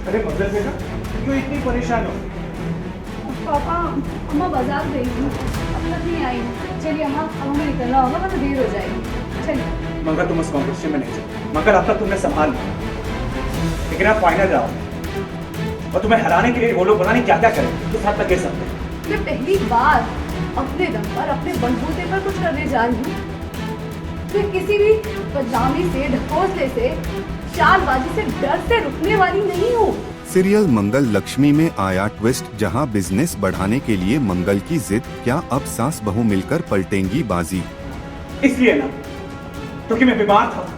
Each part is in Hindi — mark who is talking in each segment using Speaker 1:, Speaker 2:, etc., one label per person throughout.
Speaker 1: अरे मगर बेटा, क्यों इतनी परेशान हो?
Speaker 2: पापा, अम्मा बाजार गई थी, अब तक नहीं आई। चलिए अम्मा, अब हमें निकलना होगा वरना देर हो जाएगी। चलिए।
Speaker 1: मगर तुम उस कॉम्पिटिशन में नहीं जाओ। मगर अब तक तुमने संभाल लिया, लेकिन आप फाइनल जाओ और तुम्हें हराने के लिए वो लोग पता नहीं क्या क्या करें, किस हद तक गिर सकते हैं।
Speaker 2: मैं पहली बार अपने दम पर, अपने बलबूते पर कुछ करने जा रही हूँ। मैं किसी भी बदनामी से, ढकोसले से, चालबाजी से, डर से रुकने वाली नहीं हूँ।
Speaker 3: सीरियल मंगल लक्ष्मी में आया ट्विस्ट, जहां बिजनेस बढ़ाने के लिए मंगल की जिद, क्या अब सास बहू मिलकर पलटेंगी बाजी?
Speaker 1: इसलिए ना, क्योंकि मैं बीमार था,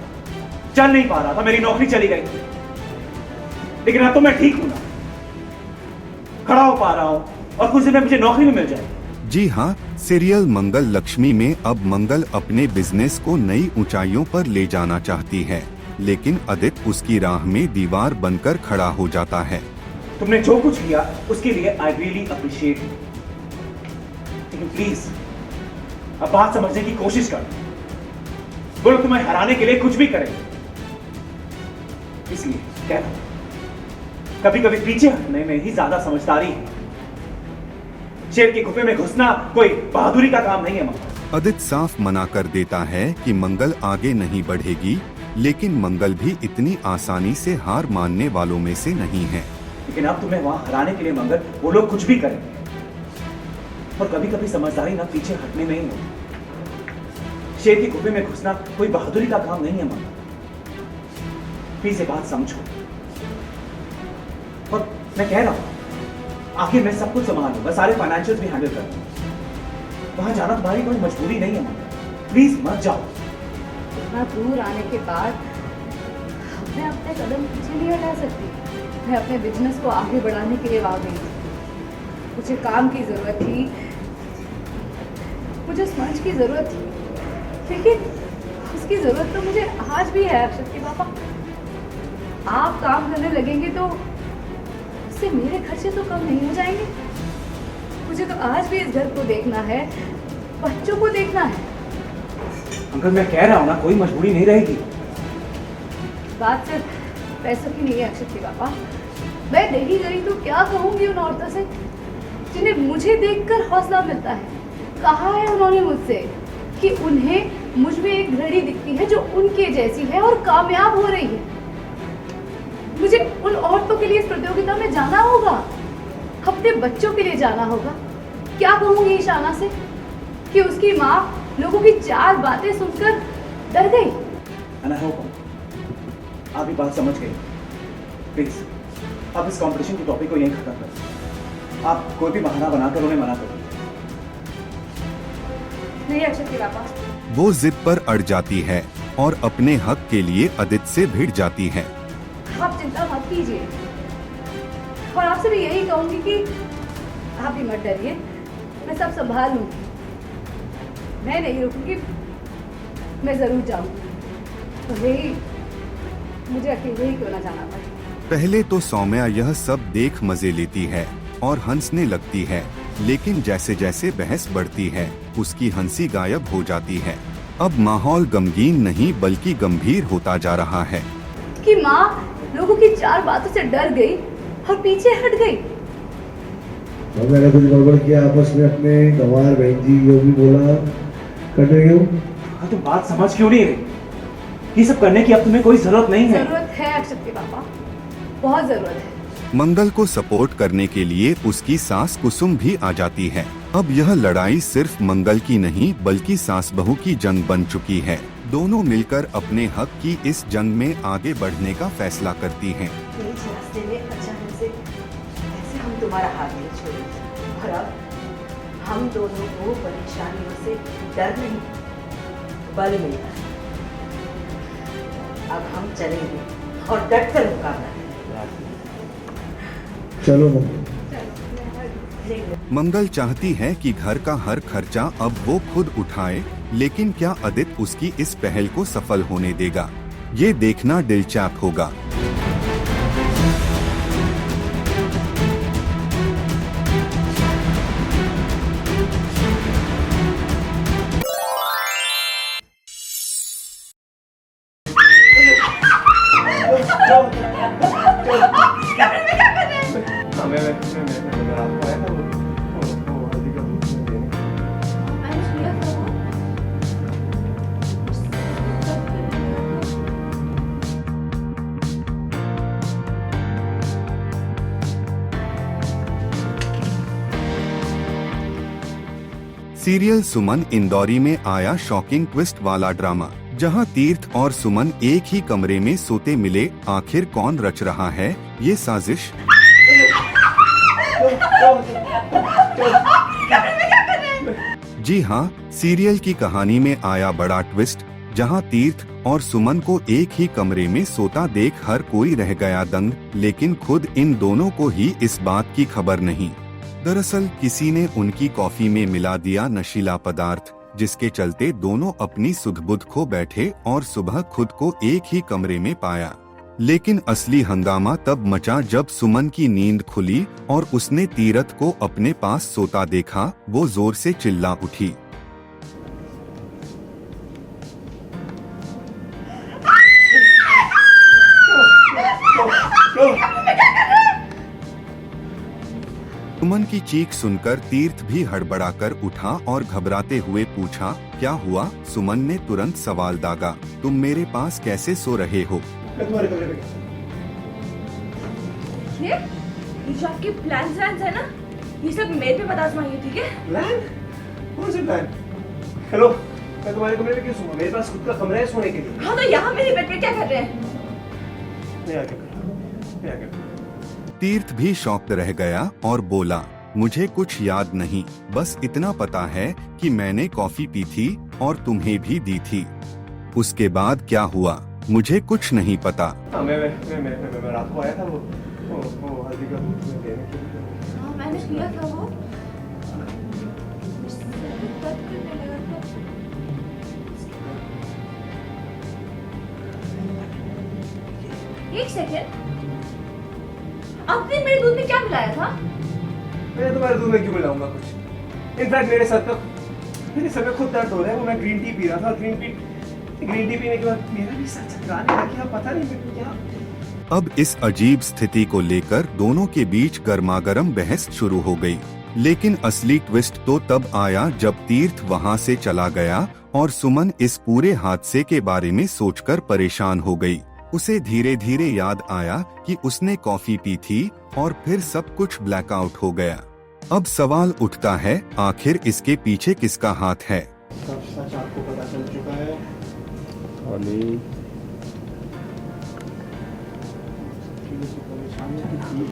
Speaker 1: चल नहीं पा रहा था, मेरी नौकरी चली गई, लेकिन अब तो मैं ठीक हूं ना, खड़ा हो पा रहा हूं और कुछ दिन में मुझे नौकरी भी मिल जाएगी।
Speaker 3: जी हाँ, सीरियल मंगल लक्ष्मी में अब मंगल अपने बिजनेस को नई ऊंचाइयों पर ले जाना चाहती है, लेकिन आदित्य उसकी राह में दीवार बनकर खड़ा हो जाता है।
Speaker 1: तुमने जो कुछ किया उसके लिए आई रियली अप्रिशिएट, लेकिन प्लीज अब बात समझने की कोशिश कर। बोलो तुम्हें हराने के लिए कुछ भी करें, इसलिए कह रहा हूं, कभी कभी पीछे हटने में ही ज्यादा समझदारी है। शेर के गुफे में घुसना कोई बहादुरी का काम नहीं है। मंगल,
Speaker 3: आदित्य साफ मना कर देता है कि मंगल आगे नहीं बढ़ेगी, लेकिन मंगल भी इतनी आसानी से हार मानने वालों में से नहीं है।
Speaker 1: लेकिन अब तुम्हें वहां हराने के लिए मंगल वो लोग कुछ भी करें, और कभी कभी समझदारी ना पीछे हटने में ही होती। शेर के गुफे में घुसना कोई बहादुरी का काम नहीं है। मंगल, प्लीज ये बात समझो। और मैं कह रहा हूं, आखिर मैं सब कुछ संभाल लूंगा, सारे फाइनेंशियल्स भी हैंडल कर लूंगा। वहां जाना तुम्हारी कोई मजबूरी नहीं है। मंगल, प्लीज मत जाओ।
Speaker 2: इतना दूर आने के बाद मैं अपने कदम पीछे नहीं हटा सकती। मैं अपने बिजनेस को आगे बढ़ाने के लिए आ गई थी। मुझे काम की ज़रूरत थी, मुझे समझ की ज़रूरत थी, लेकिन उसकी ज़रूरत तो मुझे आज भी है। अक्षत के पापा, आप काम करने लगेंगे तो उससे मेरे खर्चे तो कम नहीं हो जाएंगे। मुझे तो आज भी इस घर को देखना है, बच्चों को देखना है।
Speaker 1: अंकल, मैं कह रहा हूं ना, कोई मजबूरी नहीं रहेगी।
Speaker 2: बात सिर्फ पैसों की नहीं है अक्षत के पापा। मैं देखी गई तो क्या कहूँगी उन औरतों से जिन्हें मुझे देखकर हौसला मिलता है। कहा है उन्होंने मुझसे कि उन्हें मुझ में एक घड़ी दिखती है जो उनके जैसी है और कामयाब हो रही है। मुझे उन औरतों के लिए इस प्रतियोगिता में जाना होगा, अपने बच्चों के लिए जाना होगा। क्या कहूँगी ईशाना से कि उसकी माँ लोगों की चार बातें सुनकर डर गई।
Speaker 1: And I hope आप ये बात समझ गए। प्लीज आप इस कंपटीशन की टॉपिक को यहीं खत्म करें। आप कोई भी बहाना बनाकर उन्हें मना करें।
Speaker 2: नहीं अक्षत के पापा।
Speaker 3: वो जिद पर अड़ जाती है और अपने हक के लिए आदित्य से भिड़ जाती है।
Speaker 2: आप चिंता मत कीजिए, और आपसे भी यही कहूंगी कि आप भी मत डरिए, मैं सब संभाल लूंगी। मैं नहीं रुकूंगी, मैं जरूर जाऊंगी, तो यही मुझे अकेले ही क्यों ना जाना पड़े।
Speaker 3: पहले तो सौम्या यह सब देख मजे लेती है और हंसने लगती है, लेकिन जैसे जैसे बहस बढ़ती है उसकी हंसी गायब हो जाती है। अब माहौल गमगीन नहीं बल्कि गंभीर होता जा रहा है
Speaker 2: कि माँ लोगों की चार बातों से डर गई और पीछे हट गई।
Speaker 4: और मैंने कुछ गड़बड़ किया आपस में अपने गंवार बहन जी जो भी बोला कर रही हो।
Speaker 1: हाँ, तो बात समझ क्यों नहीं रही? ये सब करने की अब तुम्हें कोई जरूरत नहीं है।
Speaker 2: जरूरत है अक्षत के पापा, बहुत जरूरत है।
Speaker 3: मंगल को सपोर्ट करने के लिए उसकी सास कुसुम भी आ जाती है। अब यह लड़ाई सिर्फ मंगल की नहीं बल्कि सास बहू की जंग बन चुकी है। दोनों मिलकर अपने हक की इस जंग में आगे बढ़ने का फैसला करती हैं।
Speaker 5: तेज रास्ते में अचानक से ऐसे हम तुम्हारा हाथ नहीं छोड़ेंगे, और अब हम दोनों को परेशानियों से डर नहीं बल मिला है। अब हम चलेंगे और डट कर मुकाबला करेंगे।
Speaker 4: चलो
Speaker 3: मंगल चाहती है कि घर का हर खर्चा अब वो खुद उठाए, लेकिन क्या आदित्य उसकी इस पहल को सफल होने देगा? ये देखना दिलचस्प होगा।
Speaker 1: मैं आपको आया था वो हल्दी का दूध देने।
Speaker 2: मैंने किया था वो।
Speaker 3: सीरियल सुमन इंदौरी में आया शॉकिंग ट्विस्ट वाला ड्रामा, जहां तीर्थ और सुमन एक ही कमरे में सोते मिले। आखिर कौन रच रहा है ये साजिश? जी हाँ, सीरियल की कहानी में आया बड़ा ट्विस्ट, जहां तीर्थ और सुमन को एक ही कमरे में सोता देख हर कोई रह गया दंग, लेकिन खुद इन दोनों को ही इस बात की खबर नहीं। दरअसल किसी ने उनकी कॉफी में मिला दिया नशीला पदार्थ, जिसके चलते दोनों अपनी सुध-बुध खो बैठे और सुबह खुद को एक ही कमरे में पाया। लेकिन असली हंगामा तब मचा जब सुमन की नींद खुली और उसने तीरथ को अपने पास सोता देखा। वो जोर से चिल्ला उठी। सुमन की चीख सुनकर तीर्थ भी हड़बड़ाकर उठा और घबराते हुए पूछा, क्या हुआ? सुमन ने तुरंत सवाल दागा, तुम मेरे पास कैसे सो रहे हो?
Speaker 1: मैं तुम्हारे कमरे में
Speaker 2: ये जो आपके प्लान है ना, ये सब मेरे पे मत आजमाइए, ठीक है?
Speaker 1: प्लान? कौन से प्लान? हेलो, मैं तुम्हारे कमरे में क्यों सोऊंगा? मेरे पास खुद का कमरा है सोने के लिए।
Speaker 2: हाँ, तो यहाँ मेरे बेड पे क्या कर रहे हैं?
Speaker 1: मैं आके कर, मैं आके कर।
Speaker 3: तीर्थ भी शॉक्ड रह गया और बोला, मुझे कुछ याद नहीं, बस इतना पता है कि मैंने कॉफी पी थी और तुम्हें भी दी थी। उसके बाद क्या हुआ मुझे कुछ नहीं पता।
Speaker 1: हाँ, मैं रात को आया था वो हल्दी का दूध देने के लिए।
Speaker 2: हाँ, मैंने किया था वो। दर्द करने लगा था। एक सेकेंड, आपने मेरे दूध में क्या मिलाया था?
Speaker 1: मैं तुम्हारे दूध में क्यों मिलाऊंगा कुछ? इनफैक्ट मेरे सर में खुद दर्द हो रहा है। वो मैं ग्रीन टी पी रहा था। ग्रीन टी पीने के बाद मेरा भी सर चकराने लग गया, पता नहीं मेरे को क्या।
Speaker 3: अब इस अजीब स्थिति को लेकर दोनों के बीच गर्मागर्म बहस शुरू हो गई। लेकिन असली ट्विस्ट तो तब आया जब तीर्थ वहां से चला गया और सुमन इस पूरे हादसे के बारे में सोचकर परेशान हो गई। उसे धीरे धीरे याद आया कि उसने कॉफी पी थी और फिर सब कुछ ब्लैकआउट हो गया। अब सवाल उठता है, आखिर इसके पीछे किसका हाथ है?
Speaker 1: सब सच आपको पता चल चुका है।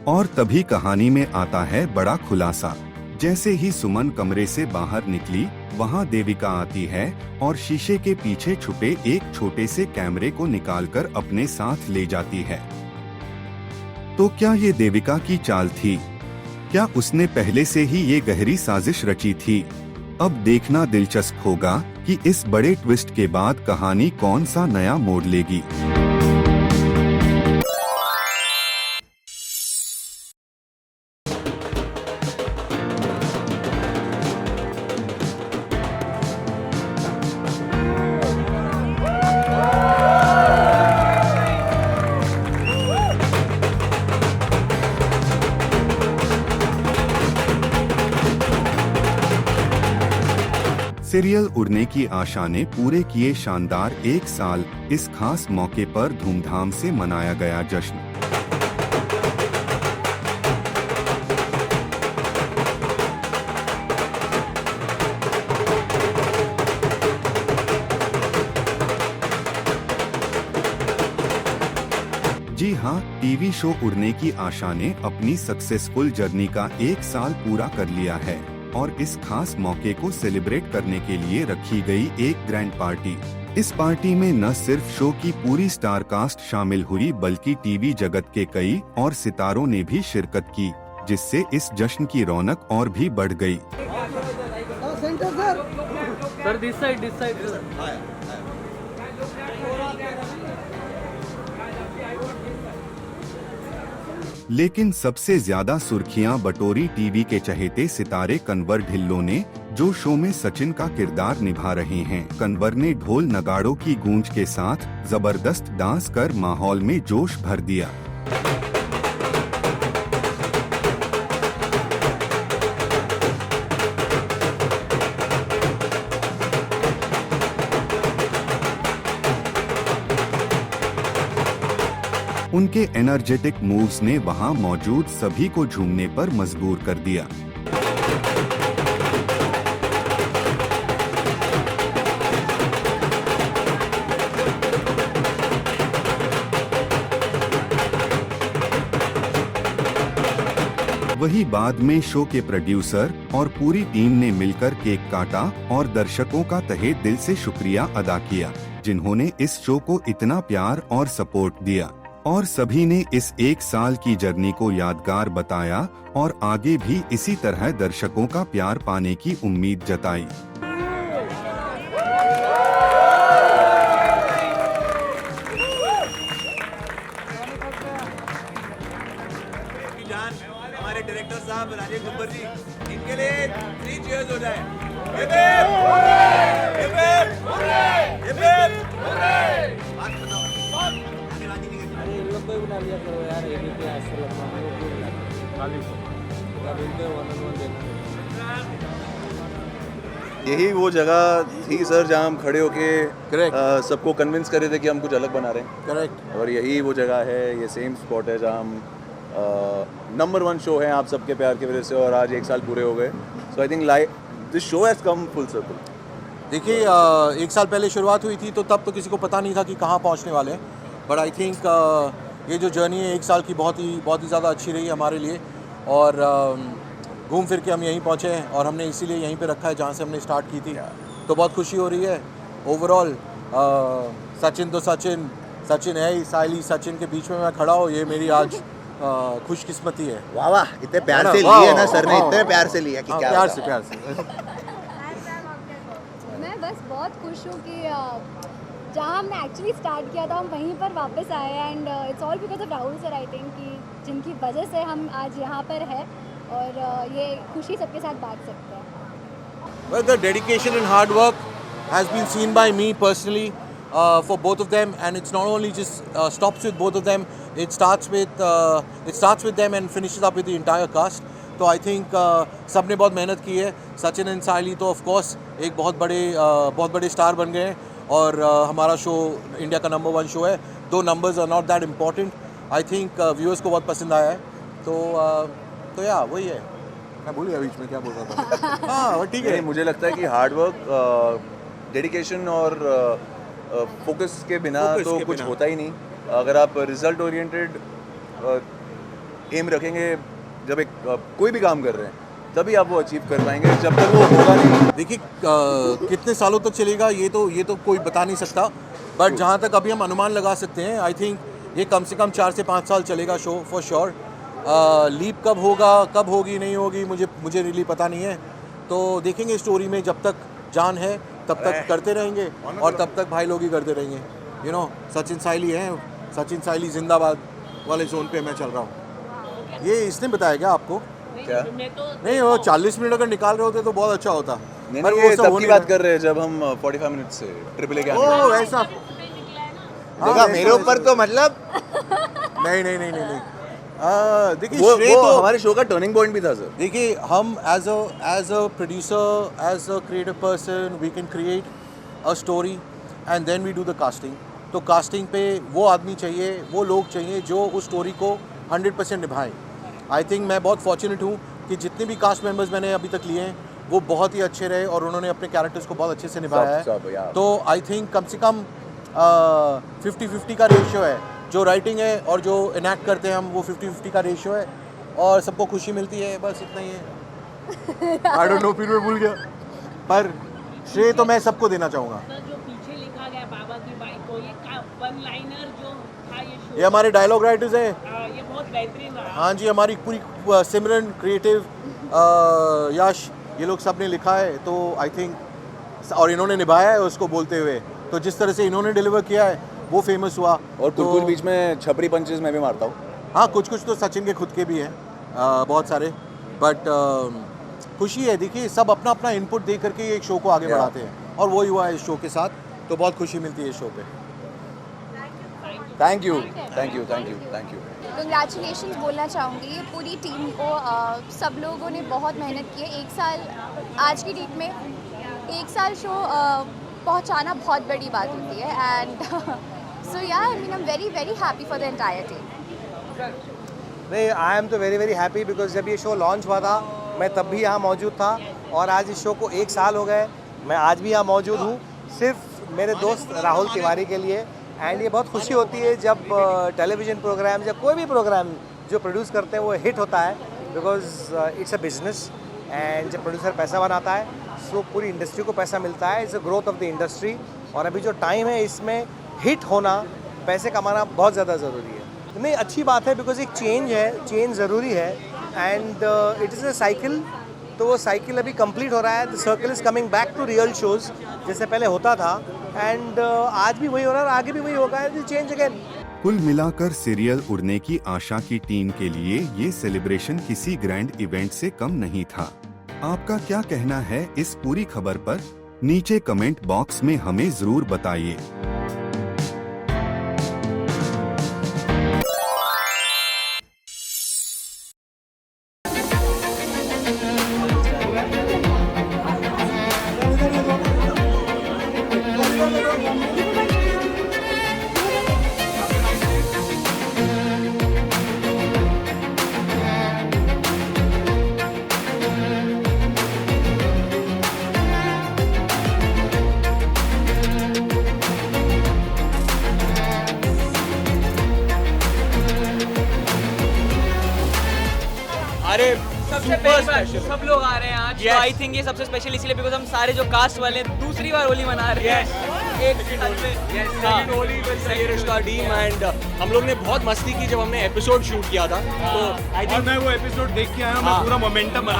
Speaker 3: और तभी कहानी में आता है बड़ा खुलासा। जैसे ही सुमन कमरे से बाहर निकली, वहां देविका आती है और शीशे के पीछे छुपे एक छोटे से कैमरे को निकालकर अपने साथ ले जाती है। तो क्या ये देविका की चाल थी? क्या उसने पहले से ही ये गहरी साजिश रची थी? अब देखना दिलचस्प होगा कि इस बड़े ट्विस्ट के बाद कहानी कौन सा नया मोड़ लेगी। सीरियल उड़ने की आशा ने पूरे किए शानदार 1 साल। इस खास मौके पर धूमधाम से मनाया गया जश्न। जी हाँ, टीवी शो उड़ने की आशा ने अपनी सक्सेसफुल जर्नी का 1 साल पूरा कर लिया है और इस खास मौके को सेलिब्रेट करने के लिए रखी गई एक ग्रैंड पार्टी। इस पार्टी में न सिर्फ शो की पूरी स्टार कास्ट शामिल हुई, बल्कि टीवी जगत के कई और सितारों ने भी शिरकत की, जिससे इस जश्न की रौनक और भी बढ़ गई।
Speaker 6: सर दिस साइड
Speaker 3: लेकिन सबसे ज्यादा सुर्खियां बटोरी टीवी के चहेते सितारे कन्वर ढिल्लों ने, जो शो में सचिन का किरदार निभा रहे हैं। कन्वर ने ढोल नगाड़ों की गूंज के साथ जबरदस्त डांस कर माहौल में जोश भर दिया। उनके एनर्जेटिक मूव्स ने वहां मौजूद सभी को झूमने पर मजबूर कर दिया। वही बाद में शो के प्रोड्यूसर और पूरी टीम ने मिलकर केक काटा और दर्शकों का तहे दिल से शुक्रिया अदा किया, जिन्होंने इस शो को इतना प्यार और सपोर्ट दिया। और सभी ने इस 1 साल की जर्नी को यादगार बताया और आगे भी इसी तरह दर्शकों का प्यार पाने की उम्मीद जताई।
Speaker 7: हमारे डायरेक्टर साहब राजेश गब्बर जी, इनके लिए 3 चीयर्स हो जाए। यही वो जगह थी सर जहाँ हम खड़े होके सबको कन्विंस कर रहे थे कि हम कुछ अलग बना रहे हैं।
Speaker 8: करेक्ट।
Speaker 7: और यही वो जगह है, ये सेम स्पॉट है जहाँ हम नंबर 1 शो है आप सबके प्यार की वजह से, और आज 1 साल पूरे हो गए। So I think this show has come full circle.
Speaker 8: देखिए 1 साल पहले शुरुआत हुई थी तो तब तो किसी को पता नहीं था कि कहाँ पहुँचने वाले हैं, बट आई थिंक ये जो जर्नी है 1 साल की बहुत ही ज़्यादा अच्छी रही है हमारे लिए। और घूम फिर के हम यहीं पहुँचे हैं और हमने इसीलिए यहीं पे रखा है जहाँ से हमने स्टार्ट की थी। तो बहुत खुशी हो रही है ओवरऑल। सचिन तो सचिन है ही, साइली सचिन के बीच में मैं खड़ा हूँ, ये मेरी आज खुशकिस्मती है।
Speaker 7: वाह वाह, इतने प्यार से लिए ना सर ने, इतने प्यार से लिया कि क्या
Speaker 8: प्यार से
Speaker 9: मैं बस बहुत खुश हूँ कि जहाँ हमने एक्चुअली स्टार्ट किया था हम वहीं पर वापस आए, and it's all because of Rahul sir I think, कि जिनकी वजह से हम आज यहाँ पर है और ये खुशी सबके साथ बांट सकते हैं।
Speaker 8: Well, the dedication and hard work has been seen by me personally for both of them, and it's not only just stops with both of them. It starts with them and finishes up with the entire cast. तो आई थिंक सबने बहुत मेहनत की है। सचिन एंड साइली तो ऑफ कोर्स एक बहुत बड़े स्टार बन गए हैं और हमारा शो इंडिया का नंबर 1 शो है। दो numbers are not that important. I think viewers को बहुत पसंद आया है। तो या वही है। मैं भूल गया बीच में क्या बोल रहा था। हाँ ठीक है।
Speaker 7: मुझे लगता है कि हार्ड वर्क, डेडिकेशन और फोकस के बिना तो कुछ होता ही नहीं। अगर आप रिजल्ट ओरिएंटेड एम रखेंगे जब कोई भी काम कर रहे हैं तभी आप वो अचीव कर पाएंगे, जब तक वो होगा नहीं।
Speaker 8: देखिए कितने सालों तक चलेगा ये तो कोई बता नहीं सकता, बट जहाँ तक अभी हम अनुमान लगा सकते हैं आई थिंक ये कम से कम 4 से 5 साल चलेगा शो फॉर श्योर। लीप कब होगा, कब होगी नहीं होगी मुझे रियली पता नहीं है। तो देखेंगे स्टोरी में, जब तक जान है तब तक करते रहेंगे और तब तक भाई लोग ही करते रहेंगे। यू नो सचिन साइली हैं, सचिन साइली जिंदाबाद वाले जोन पे मैं चल रहा हूँ। ये इसने बताया क्या आपको?
Speaker 7: क्या
Speaker 8: नहीं वो 40 मिनट अगर निकाल रहे होते तो बहुत अच्छा होता।
Speaker 7: नहीं, ये तब की बात कर रहे हैं जब हम 45 मिनट से ट्रिपल ए के आने।
Speaker 8: ओह ऐसा
Speaker 7: देखा मेरे ऊपर तो मतलब
Speaker 8: नहीं। देखिए
Speaker 7: वो हमारे शो का टर्निंग पॉइंट भी था सर।
Speaker 8: देखिए हम as a producer, as a creative person we can create a story and then we do the casting. तो कास्टिंग पे वो आदमी चाहिए, वो लोग चाहिए जो उस स्टोरी को 100% निभाएं। आई थिंक मैं बहुत फॉर्चुनेट हूँ कि जितने भी कास्ट मेंबर्स मैंने अभी तक लिए हैं वो बहुत ही अच्छे रहे और उन्होंने अपने कैरेक्टर्स को बहुत अच्छे से निभाया है। तो आई थिंक कम से कम 50-50 का रेशियो है। जो राइटिंग है और जो इनैक्ट करते हैं हम वो 50-50 का रेशियो है और सबको खुशी मिलती है, बस इतना ही है। आई डोंट नो, फिर मैं भूल गया, पर श्रेय तो मैं सबको देना चाहूँगा।
Speaker 10: जो पीछे लिखा गया बाबा की बाइक को, ये वन लाइनर जो था
Speaker 8: ये हमारे डायलॉग राइटर्स हैं।
Speaker 10: ये बहुत बेहतरीन रहा।
Speaker 8: हाँ जी, हमारी पूरी सिमरन, क्रिएटिव, यश, ये लोग सब ने लिखा है। तो आई थिंक और इन्होंने निभाया है उसको बोलते हुए। तो जिस तरह से इन्होंने डिलीवर किया है वो फेमस हुआ।
Speaker 7: और कुछ बीच में छपरी पंचेस मैं भी मारता हूँ।
Speaker 8: हाँ कुछ तो सचिन के खुद के भी हैं बहुत सारे, बट खुशी है। देखिए सब अपना अपना इनपुट दे करके एक शो को आगे बढ़ाते हैं और वही हुआ है इस शो के साथ। तो बहुत खुशी मिलती है इस शो पे।
Speaker 7: Thank you.
Speaker 9: कंग्रेचुलेशंस बोलना चाहूँगी ये पूरी टीम को। सब लोगों ने बहुत मेहनत की है। 1 साल आज की डेट में 1 साल शो पहुंचाना बहुत बड़ी बात होती है, and So yeah, I mean, I'm very, very happy for the entire team.
Speaker 8: नहीं, आई एम तो वेरी वेरी हैप्पी बिकॉज जब ये शो लॉन्च हुआ था मैं तब भी यहाँ मौजूद था और आज इस शो को 1 साल हो गए, मैं आज भी यहाँ मौजूद हूँ सिर्फ मेरे दोस्त राहुल तिवारी के लिए। एंड ये बहुत खुशी होती है जब टेलीविज़न प्रोग्राम या कोई भी प्रोग्राम जो प्रोड्यूस करते हैं वो हिट होता है, because it's a business and जब प्रोड्यूसर पैसा बनाता है सो पूरी इंडस्ट्री को पैसा मिलता है। It's a growth of the industry और अभी जो टाइम है इसमें हिट होना, पैसे कमाना बहुत ज़्यादा ज़रूरी है। नहीं, अच्छी बात है बिकॉज एक चेंज है, चेंज ज़रूरी है and it is a cycle. तो वो साइकिल अभी कंप्लीट हो रहा है, the circle is coming back to real shows जैसे पहले होता था एंड आज भी वही हो रहा है और आगे भी वही होगा, चेंज अगेन।
Speaker 3: कुल मिलाकर सीरियल उड़ने की आशा की टीम के लिए ये सेलिब्रेशन किसी ग्रैंड इवेंट से कम नहीं था। आपका क्या कहना है इस पूरी खबर पर? नीचे कमेंट बॉक्स में हमें जरूर बताइए।
Speaker 6: अरे सबसे पहली बार सब लोग आ रहे हैं आज। तो आई थिंक ये सबसे स्पेशल इसलिए बिकॉज हम सारे जो कास्ट वाले हैं दूसरी बार होली मना रहे हैं।
Speaker 11: टीम एंड हम लोग ने बहुत मस्ती की जब हमने एपिसोड शूट किया था। तो आई थिंक मैं वो एपिसोड देख के आया हूं, मैं पूरा मोमेंटम बना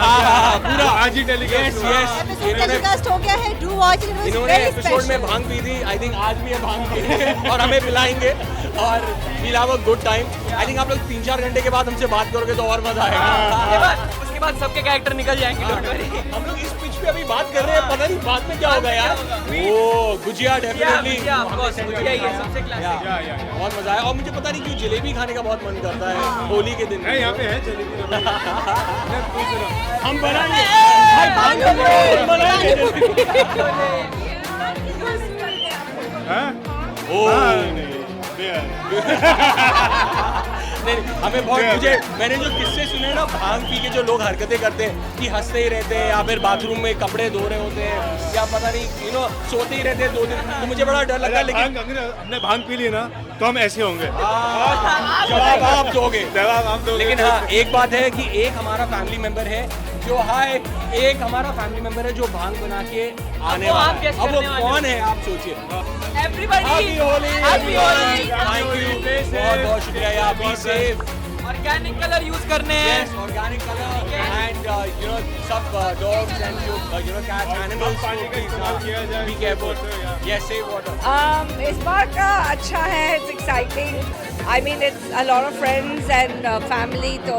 Speaker 11: पूरा आज ही
Speaker 5: टेलीकास्ट हो गया है। Do watch it.
Speaker 11: इन्होंने एपिसोड में भांग पी थी, आई थिंक आज भी ये भांग पी और हमें पिलाएंगे और we'll have a good time. I think आप लोग 3-4 घंटे के बाद हमसे बात करोगे तो और मजा आएगा।
Speaker 6: उसके बाद सबके कैरेक्टर निकल जाएंगे।
Speaker 11: हम लोग इस पिच पे अभी बात कर रहे हैं, पता नहीं बाद में क्या होगा यार। ओ गुजिया डेफिनेटली
Speaker 6: सबसे क्लासिक।
Speaker 11: बहुत मजा आया और मुझे पता नहीं क्यों जलेबी खाने का बहुत मन करता है होली के दिन। यहाँ पे है जलेबी। हम बनाएंगे नहीं, हमें बहुत मैंने जो किस्से सुने ना भांग पी के जो लोग हरकतें करते हैं कि हंसते ही रहते हैं या फिर बाथरूम में कपड़े धो रहे होते हैं या पता नहीं सोते ही रहते हैं 2 दिन, तो मुझे बड़ा डर लगता है। लेकिन हमने भांग पी ली ना तो हम ऐसे होंगे। जवाब आप दोगे, लेकिन हाँ एक बात है कि एक हमारा फैमिली मेंबर है जो एक हमारा फैमिली मेंबर है जो भांग बना के आने वाला है। अब वो कौन है आप सोचिए।
Speaker 6: Everybody
Speaker 11: happy Holi. Thank you, बहुत बहुत शुक्रिया। Be safe.
Speaker 6: Organic colour use करने हैं।
Speaker 11: Yes, organic color and सब dogs and cats, animals. Please be careful. Yes, save water.
Speaker 5: इस बार का अच्छा है, it's exciting. I mean it's a lot of friends and family, तो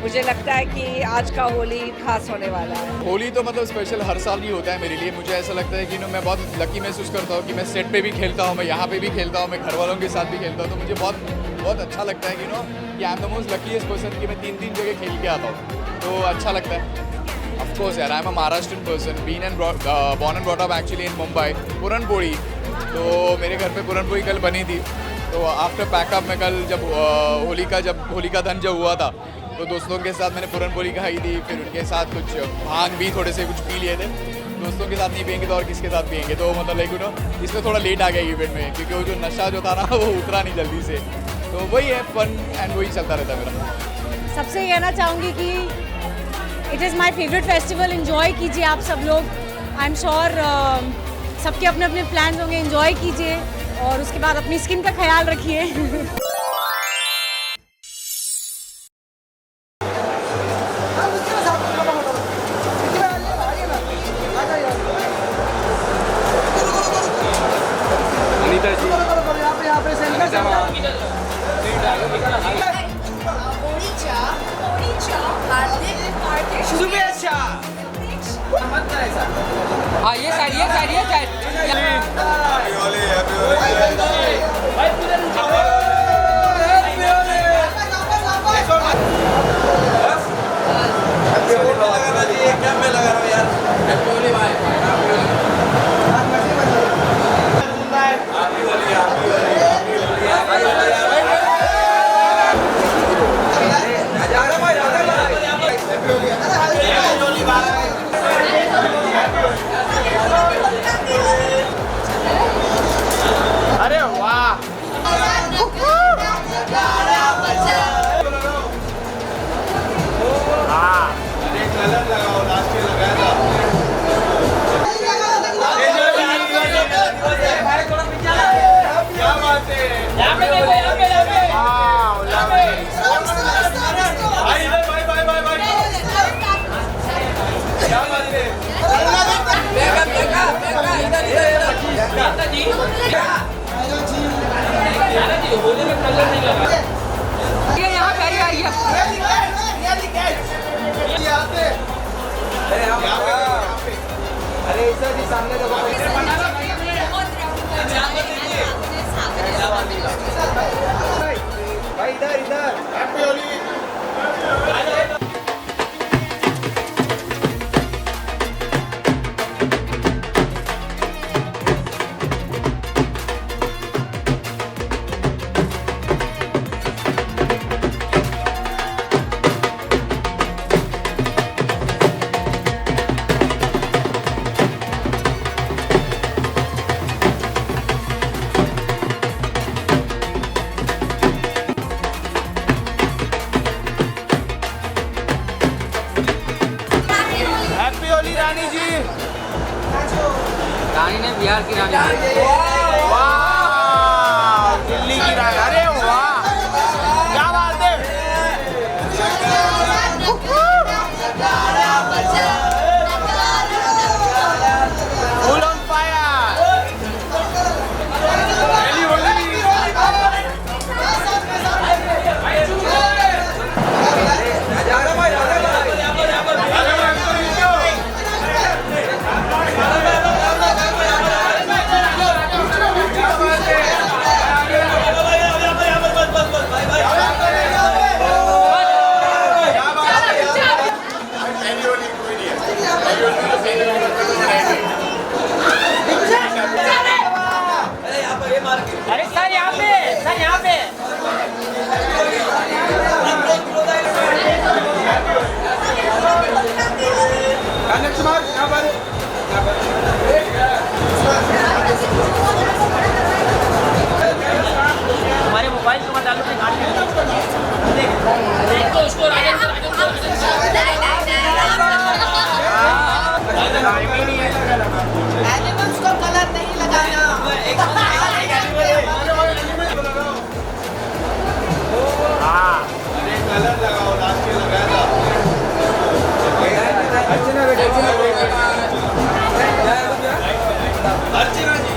Speaker 5: मुझे लगता है कि आज का होली खास होने वाला है।
Speaker 12: होली तो मतलब स्पेशल हर साल ही होता है मेरे लिए। मुझे ऐसा लगता है कि मैं बहुत लकी महसूस करता हूँ कि मैं सेट पे भी खेलता हूँ, मैं यहाँ पे भी खेलता हूँ, मैं घर वालों के साथ भी खेलता हूँ। तो मुझे बहुत अच्छा लगता है कि I am the most luckiest person कि मैं 3 जगह खेल के आता हूँ, तो अच्छा लगता है। ऑफ कोर्स यार, I am a Maharashtrian person, born and brought up actually in Mumbai। पुरन पोड़ी, तो मेरे घर पे पुरन पोड़ी कल बनी थी। तो आफ्टर पैकअप में कल जब होलिका दहन जब हुआ था तो दोस्तों के साथ मैंने पुरन पोड़ी खाई थी, फिर उनके साथ कुछ भांग भी थोड़े से कुछ पी लिए थे। दोस्तों के साथ नहीं पियेंगे तो और किसके साथ पियेंगे, तो मतलब लाइक इसमें थोड़ा लेट आ गया इवेंट में, क्योंकि वो जो नशा जो था ना वो उतरा नहीं जल्दी से। तो वही है फन एंड वही चलता रहता है मेरा।
Speaker 9: सबसे कहना चाहूँगी कि it is my favourite festival. Enjoy कीजिए आप सब लोग। आई एम श्योर सबके अपने अपने प्लान्स होंगे, इन्जॉय कीजिए और उसके बाद अपनी स्किन का ख्याल रखिए।
Speaker 6: हाँ ये साइड सामने देखो भाई इधर इधर हैप्पी होली
Speaker 13: रानी ने बिहार की रानी
Speaker 6: दिल्ली की रानी अरे वाह क्या बात है फुल ऑन
Speaker 10: अरे सर यहाँ पे सर यहाँ पे हमारे मोबाइल को मत डालो तो उसको
Speaker 5: एनिमल्स को कलर नहीं लगाना
Speaker 6: कलर लगाओ लास्ट में लगाया था अर्चना बेटा अर्चना जी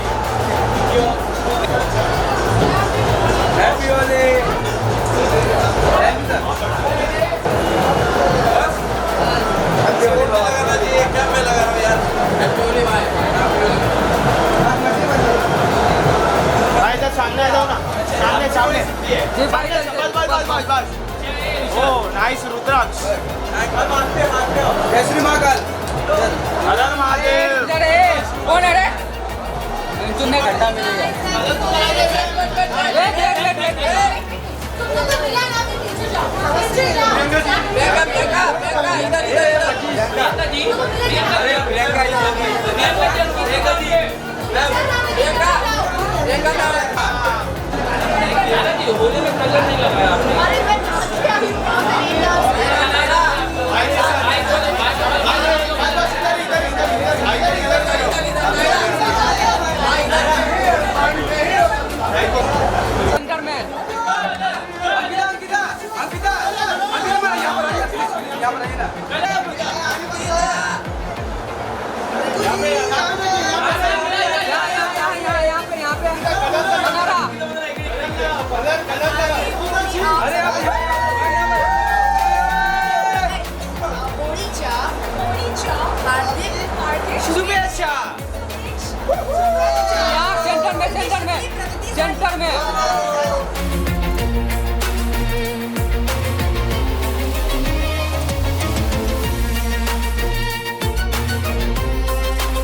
Speaker 6: हैप्पी होली लगाना जी एक कैप में लगा रहा हूँ यार हैप्पी होली भाई इधर सामने आ जाओ ना सामने सामने बस ओ नाइस रुद्राक्ष जय श्री महाकाल हर महादेव
Speaker 13: कौन है रे तुमने घंटा मिलेगा
Speaker 10: होली में कलर नहीं लगाया आपने